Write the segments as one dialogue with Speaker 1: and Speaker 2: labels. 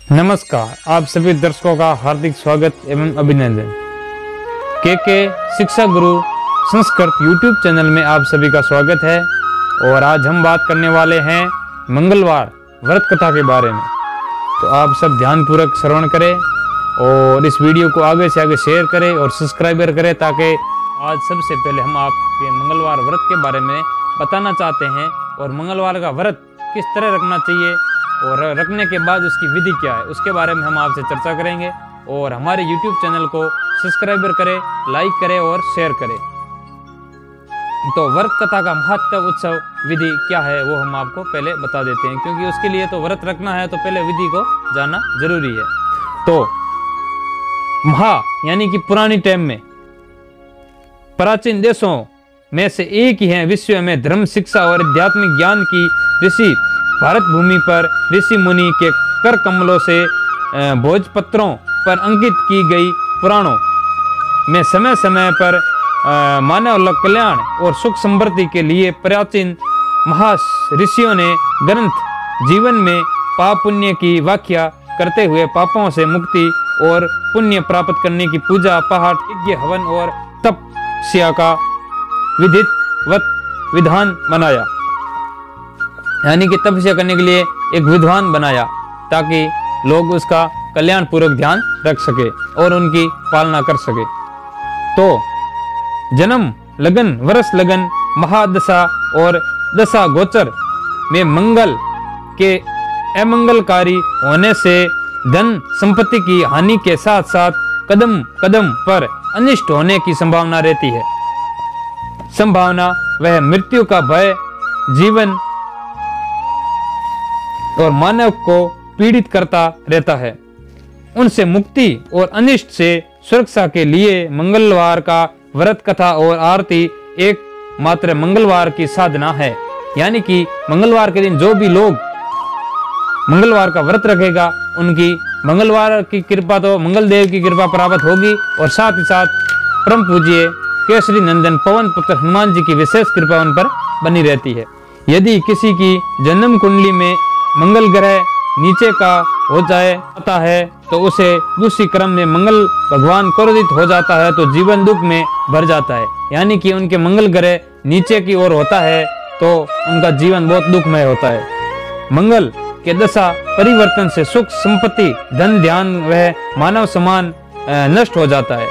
Speaker 1: नमस्कार, आप सभी दर्शकों का हार्दिक स्वागत एवं अभिनंदन। के शिक्षा गुरु संस्कृत यूट्यूब चैनल में आप सभी का स्वागत है। और आज हम बात करने वाले हैं मंगलवार व्रत कथा के बारे में। तो आप सब ध्यानपूर्वक श्रवण करें और इस वीडियो को आगे से आगे शेयर करें और सब्सक्राइबर करें, ताकि आज सबसे पहले हम आपके मंगलवार व्रत के बारे में बताना चाहते हैं और मंगलवार का व्रत किस तरह रखना चाहिए और रखने के बाद उसकी विधि क्या है, उसके बारे में हम आपसे चर्चा करेंगे। और हमारे YouTube चैनल को सब्सक्राइबर करें, लाइक करें और शेयर करें। तो व्रत कथा का महत्व उत्सव विधि क्या है वो हम आपको पहले बता देते हैं, क्योंकि उसके लिए तो व्रत रखना है तो पहले विधि को जानना जरूरी है। तो यानी कि पुरानी टाइम में प्राचीन देशों में से एक ही है विश्व में धर्म, शिक्षा और आध्यात्मिक ज्ञान की ऋषि भारत भूमि पर ऋषि मुनि के कर कमलों से भोजपत्रों पर अंकित की गई पुराणों में समय समय पर मानव कल्याण और सुख समृद्धि के लिए प्राचीन ऋषियों ने ग्रंथ जीवन में पाप पुण्य की व्याख्या करते हुए पापों से मुक्ति और पुण्य प्राप्त करने की पूजा, पाठ, यज्ञ, हवन और तपस्या का विधान बनाया। यानी कि तपस्या करने के लिए एक विद्वान बनाया ताकि लोग उसका कल्याण पूर्वक ध्यान रख सके और उनकी पालना कर सके। तो जन्म लगन, वर्ष लगन, महादशा और दशा गोचर में मंगल के अमंगलकारी होने से धन संपत्ति की हानि के साथ साथ कदम कदम पर अनिष्ट होने की संभावना रहती है। संभावना वह मृत्यु का भय जीवन और मानव को पीड़ित करता रहता है। उनसे मुक्ति और अनिष्ट से सुरक्षा के लिए मंगलवार का व्रत कथा और आरती एक मात्र मंगलवार की साधना है। यानी कि मंगलवार के दिन जो भी लोग मंगलवार का व्रत रखेगा उनकी मंगलवार की कृपा तो मंगल देव की कृपा प्राप्त होगी और साथ ही साथ परम पूज्य केसरी नंदन पवन पुत्र हनुमान जी की विशेष कृपा उन पर बनी रहती है। यदि किसी की जन्म कुंडली में मंगल ग्रह नीचे का हो जाता है तो उसे दूसरी क्रम में मंगल भगवान क्रोधित हो जाता है तो जीवन दुख में भर जाता है। यानी कि उनके मंगल ग्रह नीचे की ओर होता है तो उनका जीवन बहुत दुखमय होता है। मंगल के दशा परिवर्तन से सुख संपत्ति, धन, ध्यान वह मानव समान नष्ट हो जाता है।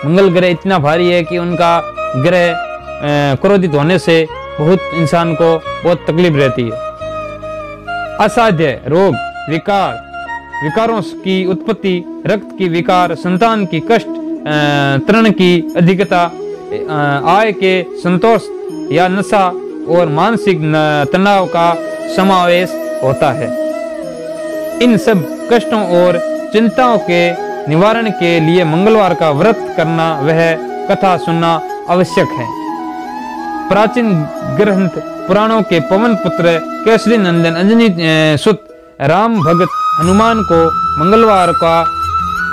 Speaker 1: मंगल ग्रह इतना भारी है कि उनका ग्रह क्रोधित होने से बहुत इंसान को बहुत तकलीफ रहती है। असाध्य रोग, विकारों की उत्पत्ति, रक्त की विकार, संतान की कष्ट, तृण की अधिकता, आय के संतोष या नशा और मानसिक तनाव का समावेश होता है। इन सब कष्टों और चिंताओं के निवारण के लिए मंगलवार का व्रत करना, वह कथा सुनना आवश्यक है। प्राचीन ग्रंथ पुराणों के पवन पुत्र केसरी नंदन अंजनी सुत राम भगत हनुमान को मंगलवार का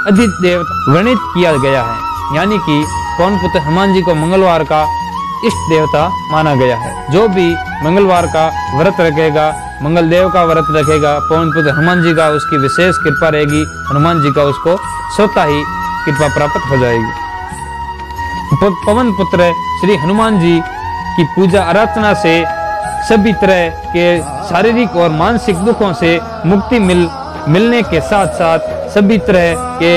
Speaker 1: अधिदेव वर्णित किया गया है। यानी कि पवन पुत्र हनुमान जी को मंगलवार का इष्ट देवता माना गया है। जो भी मंगलवार का व्रत रखेगा, मंगल देव का व्रत रखेगा, पवन पुत्र हनुमान जी का उसकी विशेष कृपा रहेगी, हनुमान जी का उसको स्वतः ही कृपा प्राप्त हो जाएगी। पवन पुत्र श्री हनुमान जी की पूजा अर्चना से सभी तरह के शारीरिक और मानसिक दुखों से मुक्ति मिलने के साथ साथ सभी तरह के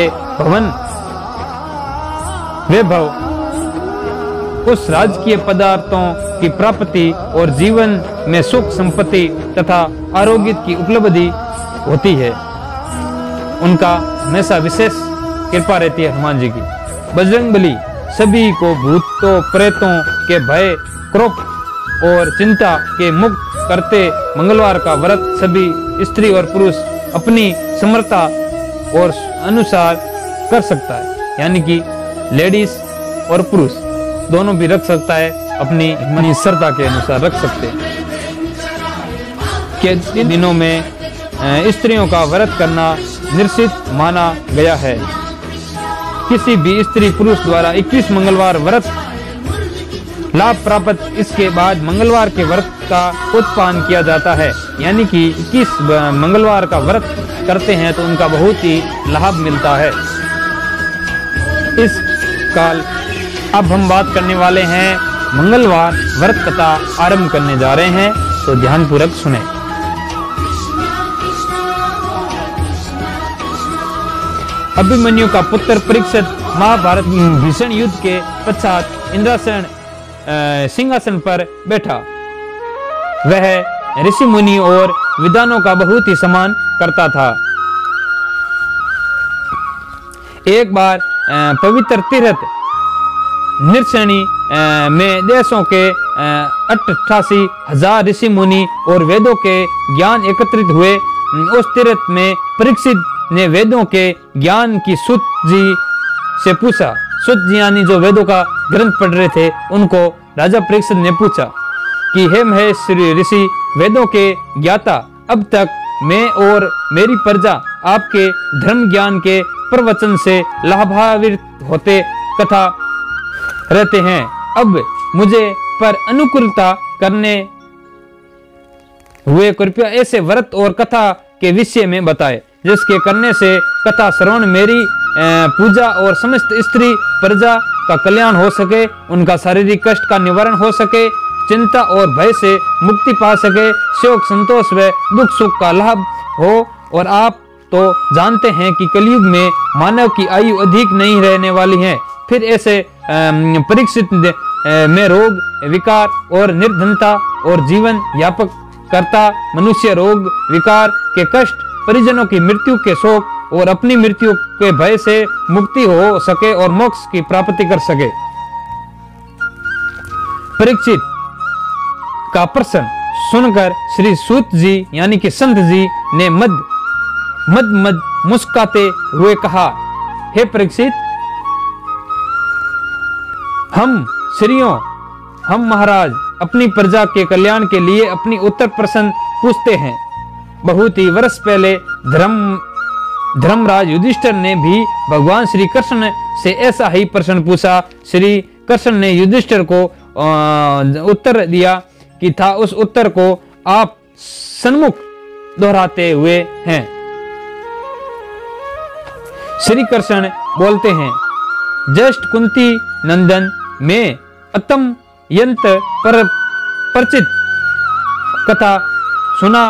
Speaker 1: वैभव, उस राजकीय पदार्थों की प्राप्ति और जीवन में सुख संपत्ति तथा आरोग्य की उपलब्धि होती है। उनका हमेशा विशेष कृपा रहती है हनुमान जी की। बजरंगबली सभी को भूतों प्रेतों के भय, क्रोध और चिंता के मुक्त करते मंगलवार का व्रत सभी स्त्री और पुरुष अपनी समर्था और अनुसार कर सकता है। यानी कि लेडीज और पुरुष दोनों भी रख सकता है, अपनी श्रद्धा के अनुसार रख सकते हैं। के दिनों में स्त्रियों का व्रत करना निश्चित माना गया है। किसी भी स्त्री पुरुष द्वारा 21 मंगलवार व्रत लाभ प्राप्त इसके बाद मंगलवार के व्रत का उत्पादन किया जाता है, यानी कि 21 मंगलवार का व्रत करते हैं तो उनका बहुत ही लाभ मिलता है। इस काल अब हम बात करने वाले हैं मंगलवार व्रत कथा आरंभ करने जा रहे हैं, तो ध्यानपूर्वक सुने। अभिमन्यु का पुत्र परीक्षित महाभारत भीषण युद्ध के पश्चात इंद्रासन सिंहासन पर बैठा। वह ऋषि मुनि और विद्वानों का बहुत ही सम्मान करता था। एक बार पवित्र तीर्थ नृषणी में देशों के 88,000 ऋषि मुनि और वेदों के ज्ञान एकत्रित हुए। उस तीर्थ में परीक्षित ने वेदों के ज्ञान की सूत जी से पूछा। सूत जी यानी जो वेदों का ग्रंथ पढ़ रहे थे, उनको राजा परीक्षित ने पूछा कि हे महेश्वरी ऋषि, वेदों के ज्ञाता, अब तक मैं और मेरी प्रजा आपके धर्म ज्ञान के प्रवचन से लाभान्वित होते कथा रहते हैं। अब मुझे पर अनुकूलता करने हुए कृपया ऐसे व्रत और कथा के विषय में बताए, जिसके करने से कथा श्रवण मेरी पूजा और समस्त स्त्री प्रजा का कल्याण हो सके, उनका शारीरिक कष्ट का निवारण हो सके, चिंता और भय से मुक्ति पा सके, शोक संतोष व दुख सुख का लाभ हो। और आप तो जानते हैं कि कलयुग में मानव की आयु अधिक नहीं रहने वाली है। फिर ऐसे परीक्षित में रोग विकार और निर्धनता और जीवन यापक करता मनुष्य रोग विकार के कष्ट, परिजनों की मृत्यु के शोक और अपनी मृत्यु के भय से मुक्ति हो सके और मोक्ष की प्राप्ति कर सके। परीक्षित का प्रश्न सुनकर श्री सूत जी यानी कि संत जी ने मद मुस्काते हुए कहा, हे परीक्षित, हम महाराज अपनी प्रजा के कल्याण के लिए अपनी उत्तर प्रश्न पूछते हैं। बहुत ही वर्ष पहले धर्मराज युधिष्ठिर ने भी भगवान श्री कृष्ण से ऐसा ही प्रश्न पूछा। श्री कृष्ण ने युधिष्ठिर को उत्तर दिया कि था, उस उत्तर को आप सन्मुख दोहराते हुए हैं। श्री कृष्ण बोलते हैं, ज्येष्ठ कुंती नंदन में अतम यंत्र पर परिचित कथा सुना।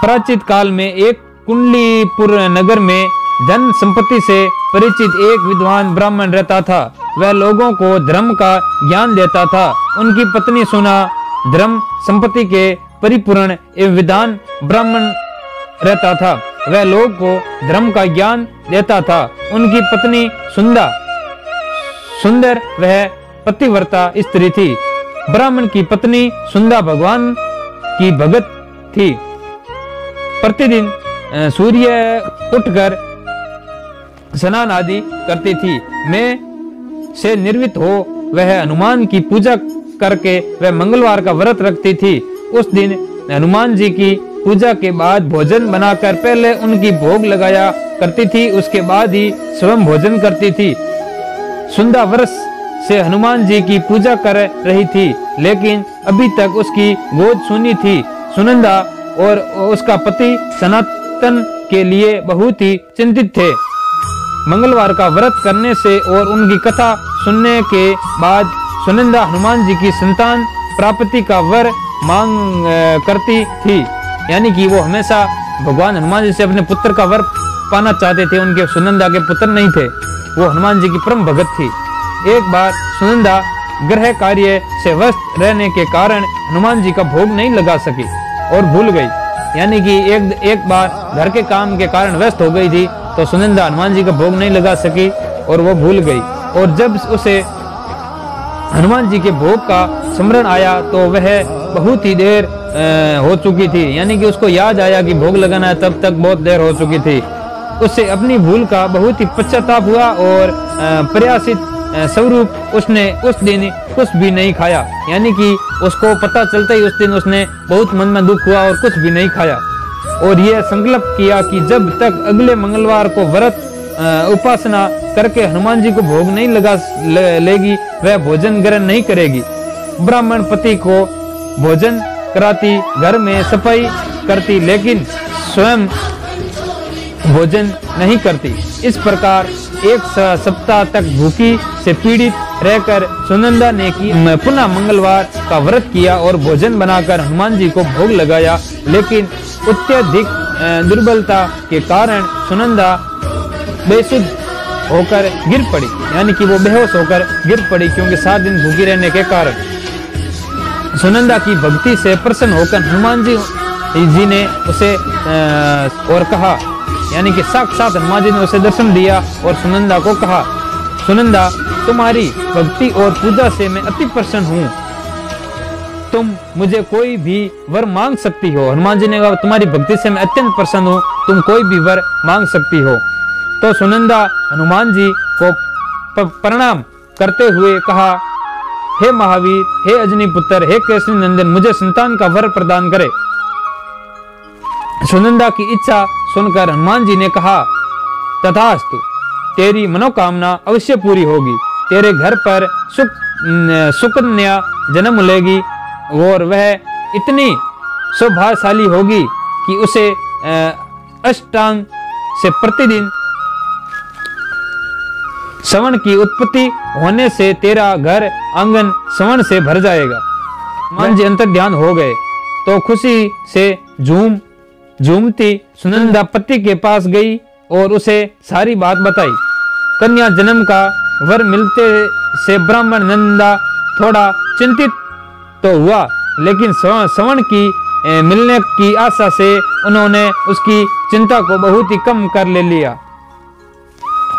Speaker 1: प्राचीन काल में एक कुंडलीपुर नगर में धन संपत्ति से परिचित एक विद्वान ब्राह्मण रहता था। वह लोगों को धर्म का ज्ञान देता था। उनकी पत्नी सुना धर्म संपत्ति के परिपूर्ण एवं विद्वान ब्राह्मण रहता था। वह लोग को धर्म का ज्ञान देता था। उनकी पत्नी सुंदर वह पतिव्रता स्त्री थी। ब्राह्मण की पत्नी सुंदर भगवान की भगत थी। प्रतिदिन सूर्य उठकर स्नान आदि करती थी। मैं से निर्वित हो वह हनुमान की पूजा करके वह मंगलवार का व्रत रखती थी। उस दिन हनुमान जी की पूजा के बाद भोजन बनाकर पहले उनकी भोग लगाया करती थी, उसके बाद ही स्वयं भोजन करती थी। सुंदर वर्ष से हनुमान जी की पूजा कर रही थी, लेकिन अभी तक उसकी गोद सूनी थी। सुनंदा और उसका पति सनातन के लिए बहुत ही चिंतित थे। मंगलवार का व्रत करने से और उनकी कथा सुनने के बाद सुनंदा हनुमान जी की संतान प्राप्ति का वर मांग करती थी, यानी कि वो हमेशा भगवान हनुमान जी से अपने पुत्र का वर पाना चाहते थे। उनके सुनंदा के पुत्र नहीं थे, वो हनुमान जी की परम भगत थी। एक बार सुनंदा गृह कार्य से व्यस्त रहने के कारण हनुमान जी का भोग नहीं लगा सकी और भूल गई, यानी कि एक बार घर के काम के कारण व्यस्त हो गई थी, तो सुनंदा हनुमान जी का भोग नहीं लगा सकी और वो भूल गई। और जब उसे हनुमान जी के भोग का स्मरण आया तो वह बहुत ही देर हो चुकी थी, यानी कि उसको याद आया कि भोग लगाना है, तब तक बहुत देर हो चुकी थी। उससे अपनी भूल का बहुत ही पश्चाताप हुआ और प्रयासित स्वरूप उसने उस दिन कुछ भी नहीं खाया, यानी कि उसको पता चलता ही उस दिन उसने बहुत मन में दुख हुआ और कुछ भी नहीं खाया। और यह संकल्प किया कि जब तक अगले मंगलवार को व्रत उपासना करके हनुमान जी को भोग नहीं लेगी, वह भोजन ग्रहण नहीं करेगी। ब्राह्मण पति को भोजन कराती, घर में सफाई करती, लेकिन स्वयं भोजन नहीं करती। इस प्रकार एक सप्ताह तक भूखी से पीड़ित रहकर सुनंदा ने पुनः मंगलवार का व्रत किया और भोजन बनाकर हनुमान जी को भोग लगाया, लेकिन अत्यधिक दुर्बलता के कारण सुनंदा बेसुध होकर गिर पड़ी, यानी कि वो बेहोश होकर गिर पड़ी, क्योंकि 7 दिन भूखी रहने के कारण। सुनंदा की भक्ति से प्रसन्न होकर हनुमान जी ने उसे और कहा, यानी कि साक्षात हनुमान जी ने उसे दर्शन दिया और सुनंदा को कहा, सुनंदा तुम्हारी भक्ति और पूजा से मैं अति प्रसन्न हूँ, तुम मुझे कोई भी वर मांग सकती हो। हनुमान जी ने कहा, तुम्हारी भक्ति से मैं अत्यंत प्रसन्न हूँ, तुम कोई भी वर मांग सकती हो। तो सुनंदा हनुमान जी को प्रणाम करते हुए कहा, हे महावीर, हे अजनी पुत्र, हे केसरी नंदन, मुझे संतान का वर प्रदान करे। सुनंदा की इच्छा सुनकर हनुमान जी ने कहा, तथास्तु, तेरी मनोकामना अवश्य पूरी होगी, तेरे घर पर सुकन्या जन्म लेगी और वह इतनी सौभाग्यशाली होगी कि उसे अष्टांग से प्रतिदिन श्रवण की उत्पत्ति होने से तेरा घर आंगन श्रवण से भर जाएगा। हनुमान जी अंतर ध्यान हो गए तो खुशी से झूमती सुनंदा पति के पास गई और उसे सारी बात बताई। कन्या जन्म का वर मिलते से ब्राह्मण नंदा थोड़ा चिंतित तो हुआ, लेकिन श्रवण की मिलने की आशा से उन्होंने उसकी चिंता को बहुत ही कम कर ले लिया।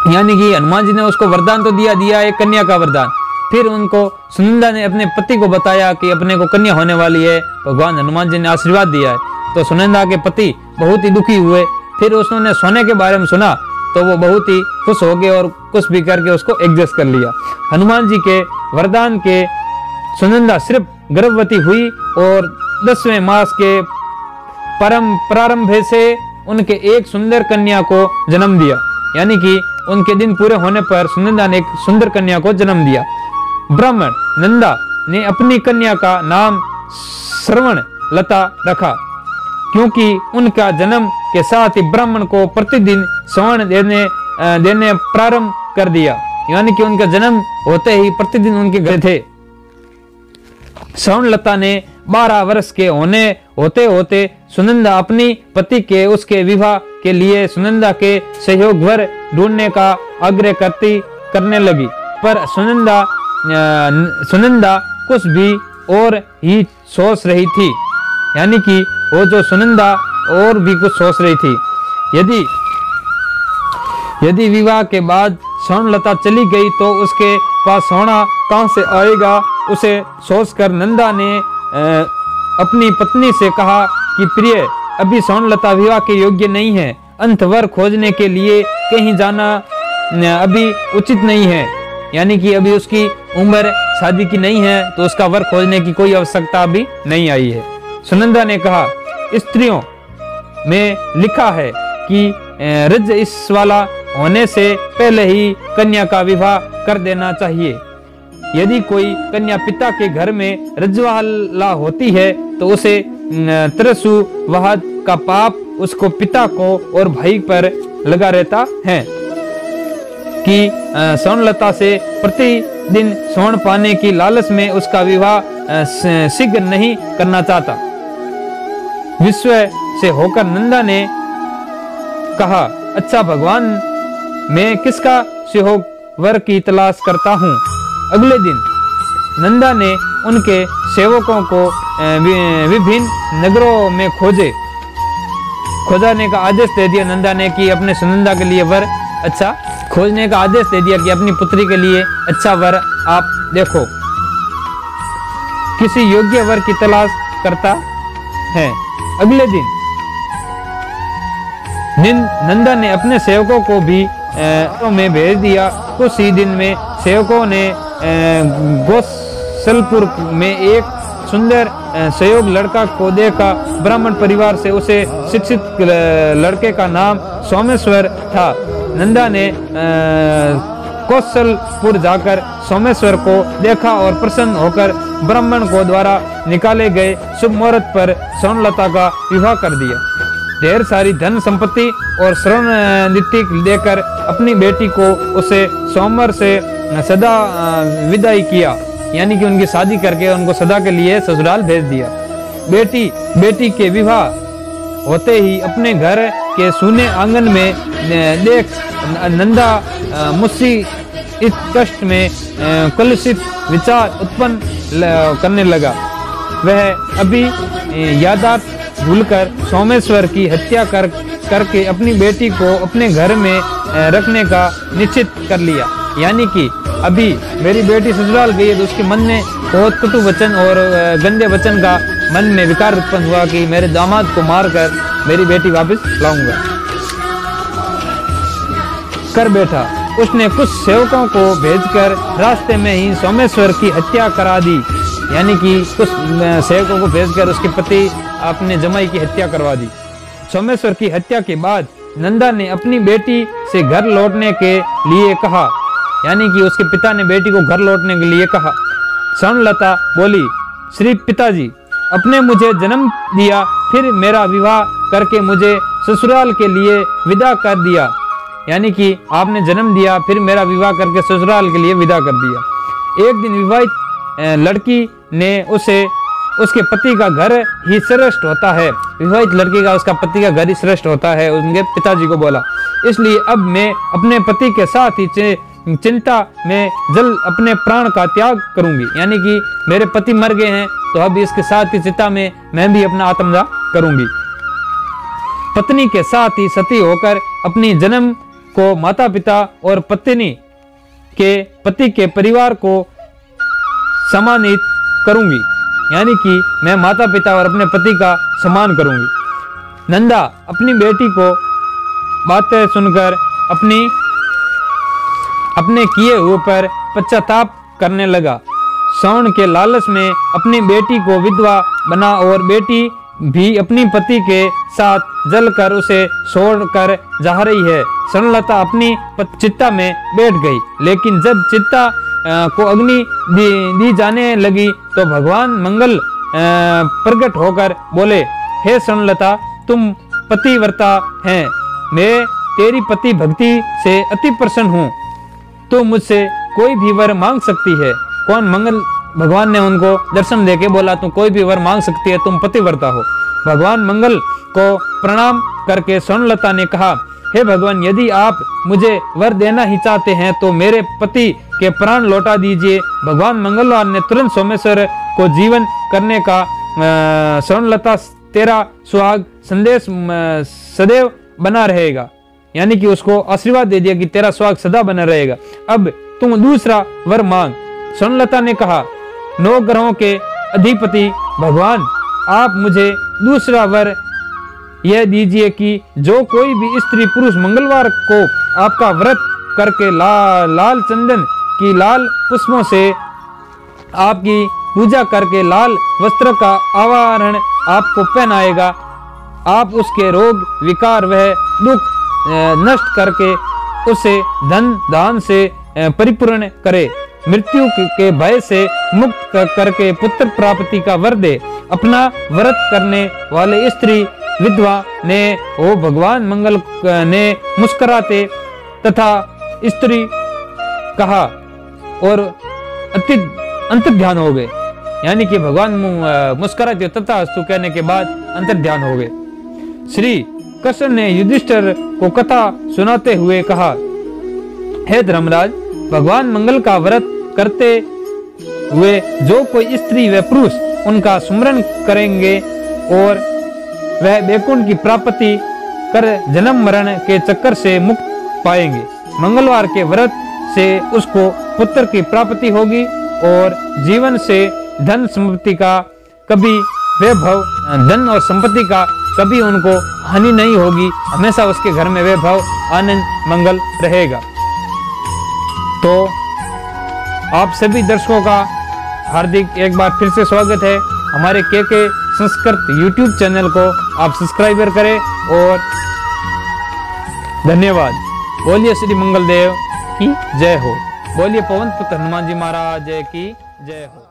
Speaker 1: यानी कि हनुमान जी ने उसको वरदान तो दिया एक कन्या का वरदान। फिर उनको सुनंदा ने अपने पति को बताया कि अपने को कन्या होने वाली है, भगवान हनुमान जी ने आशीर्वाद दिया है। तो सुनंदा के पति बहुत ही दुखी हुए। फिर उसने सोने के बारे में सुना तो वो बहुत ही खुश हो गए और कुछ भी करके उसको एडजस्ट कर लिया। हनुमान जी के वरदान के सुनंदा सिर्फ गर्भवती हुई और 10वें मास के प्रारंभ से उनके एक सुंदर कन्या को जन्म दिया। यानी कि उनके दिन पूरे होने पर सुनंदा ने एक सुंदर कन्या को जन्म दिया। ब्राह्मण नंदा ने अपनी कन्या का नाम श्रवण लता रखा, क्योंकि उनका जन्म के साथ ही ब्राह्मण को प्रतिदिन श्रवण देने प्रारंभ कर दिया। यानी कि उनका जन्म होते ही प्रतिदिन उनके घर थे। श्रवण लता ने 12 वर्ष के होते होते सुनंदा अपनी पति के उसके विवाह के लिए सुनंदा के सहयोग वर ढूंढने का आग्रह करने लगी, पर सुनंदा कुछ भी और ही सोच रही थी। यानी कि वो जो सुनंदा और भी कुछ सोच रही थी। यदि विवाह के बाद श्रवणलता चली गई तो उसके पास सोना कहां से आएगा, उसे सोचकर नंदा ने अपनी पत्नी से कहा कि प्रिय, अभी श्रवणलता विवाह के योग्य नहीं है, अंतवर खोजने के लिए कहीं जाना अभी उचित नहीं है। यानी कि अभी उसकी उम्र शादी की नहीं है, तो उसका वर खोजने की कोई आवश्यकता अभी नहीं आई है। सुनंदा ने कहा, स्त्रियों में लिखा है कि रज इस वाला होने से पहले ही कन्या का विवाह कर देना चाहिए। यदि कोई कन्या पिता के घर में रजवाला होती है तो उसे तरसु वहाद का पाप उसको पिता को और भाई पर लगा रहता है कि श्रवणलता से प्रतिदिन श्रवण पाने की लालच में उसका विवाह शीघ्र नहीं करना चाहता। विश्व से होकर नंदा ने कहा, अच्छा भगवान, मैं किसका सहयोग वर की तलाश करता हूँ। अगले दिन नंदा ने उनके सेवकों को विभिन्न नगरों में खोजने का आदेश दे दिया। नंदा ने कि अपने सुनंदा के लिए वर अच्छा खोजने का आदेश दे दिया कि अपनी पुत्री के लिए अच्छा वर आप देखो, किसी योग्य वर की तलाश करता है। अगले दिन नंदा ने अपने सेवकों को भी में भेज दिया। कुछ ही दिन में सेवकों ने गोसलपुर में एक सुंदर सहयोग लड़का को देखा। ब्राह्मण परिवार से उसे शिक्षित लड़के का नाम सोमेश्वर था। नंदा ने कौशलपुर जाकर सोमेश्वर को देखा और प्रसन्न होकर ब्राह्मण को द्वारा निकाले गए शुभ मुहूर्त पर स्वर्णलता का विवाह कर दिया। ढेर सारी धन संपत्ति और स्वर्ण नीति देकर अपनी बेटी को उसे सोमवार से सदा विदाई किया, यानी कि उनकी शादी करके उनको सदा के लिए ससुराल भेज दिया। बेटी के विवाह होते ही अपने घर के सूने आंगन में देख नंदा मुझसे इस कष्ट में कलुषित विचार उत्पन्न करने लगा। वह अभी यादार्थ भूलकर सोमेश्वर की हत्या करके अपनी बेटी को अपने घर में रखने का निश्चित कर लिया। यानी कि अभी मेरी बेटी ससुराल गई है तो उसके मन में बहुत कटु वचन और गंदे वचन का मन में विकार उत्पन्न हुआ कि मेरे दामाद को मारकर मेरी बेटी वापस लाऊंगा। कर बैठा। उसने कुछ सेवकों को भेजकर रास्ते में ही सोमेश्वर की हत्या करा दी, यानी कि कुछ सेवकों को भेजकर उसके पति अपने जमाई की हत्या करवा दी। सोमेश्वर की हत्या के बाद नंदा ने अपनी बेटी से घर लौटने के लिए कहा, यानी कि उसके पिता ने बेटी को घर लौटने के लिए कहा। स्वर्णलता बोली, श्री पिताजी, अपने मुझे जन्म दिया, फिर मेरा विवाह करके मुझे ससुराल के लिए विदा कर दिया, यानी कि आपने जन्म दिया फिर मेरा विवाह करके ससुराल के लिए विदा कर दिया। एक दिन विवाहित लड़की ने उसके पति का घर ही श्रेष्ठ होता है, विवाहित लड़की का उसका पति का घर ही श्रेष्ठ होता है, उनके पिताजी को बोला। इसलिए अब मैं अपने पति के साथ ही चिंता में जल अपने प्राण का त्याग करूंगी, यानी कि मेरे पति मर गए हैं तो अब इसके साथ ही चिता में मैं भी अपना आत्मदाह करूंगी। पत्नी के साथ ही सती होकर अपनी जन्म को माता पिता और पत्नी के पति के परिवार को सम्मानित करूंगी, यानी कि मैं माता पिता और अपने पति का सम्मान करूंगी। नंदा अपनी बेटी को बातें सुनकर अपने किए हुए पर पश्चाताप करने लगा। स्वर्ण के लालच में अपनी बेटी को विधवा बना और बेटी भी अपनी पति के साथ जलकर उसे छोड़कर जा रही है। स्वर्णलता अपनी चिता में बैठ गई, लेकिन जब चिता को अग्नि दी जाने लगी तो भगवान मंगल प्रकट होकर बोले, हे स्वर्णलता, तुम पतिव्रता हैं, मैं तेरी पति भक्ति से अति प्रसन्न हूँ, तो मुझसे कोई भी वर मांग सकती है। कौन? मंगल भगवान ने उनको दर्शन देके बोला, तुम कोई भी वर मांग सकती है, तुम पतिव्रता हो। भगवान मंगल को प्रणाम करके स्वर्णलता ने कहा, हे भगवान, यदि आप मुझे वर देना ही चाहते हैं तो मेरे पति के प्राण लौटा दीजिए। भगवान मंगलवार ने तुरंत सोमेश्वर को जीवन करने का स्वर्णलता, तेरा सुहाग संदेश सदैव बना रहेगा, यानी कि उसको आशीर्वाद दे दिया कि तेरा सुहाग सदा बना रहेगा। अब तुम दूसरा वर मांग। स्वर्णलता ने कहा, 9 ग्रहों के अधिपति भगवान, आप मुझे दूसरा वर यह दीजिए कि जो कोई भी स्त्री पुरुष मंगलवार को आपका व्रत करके लाल चंदन की लाल पुष्पों से आपकी पूजा करके लाल वस्त्र का आवरण आपको पहनाएगा, आप उसके रोग विकार वह दुख नष्ट करके उसे धन दान से परिपूर्ण करे, मृत्यु के भय से मुक्त करके पुत्र प्राप्ति का वर दे। अपना व्रत करने वाले स्त्री विधवा ने ओ भगवान मंगल ने मुस्कुराते तथा स्त्री कहा और अंतर ध्यान हो गए, यानी कि भगवान मुस्कुराते तथा अस्तु कहने के बाद अंतर ध्यान हो गए। श्री कृष्ण ने युधिष्ठिर को कथा सुनाते हुए कहा, हे धर्मराज, भगवान मंगल का व्रत करते हुए जो कोई स्त्री व पुरुष उनका सुमरन करेंगे और वह वैकुंठ की प्राप्ति कर जन्म मरण के चक्कर से मुक्त पाएंगे। मंगलवार के व्रत से उसको पुत्र की प्राप्ति होगी और जीवन से धन संपत्ति का कभी वैभव, धन और संपत्ति का कभी उनको हानि नहीं होगी, हमेशा उसके घर में वैभव आनंद मंगल रहेगा। तो आप सभी दर्शकों का हार्दिक एक बार फिर से स्वागत है। हमारे के संस्कृत YouTube चैनल को आप सब्सक्राइबर करें और धन्यवाद। बोलिए श्री मंगल देव की जय हो। बोलिए पवन पुत्र हनुमान जी महाराज की जय हो।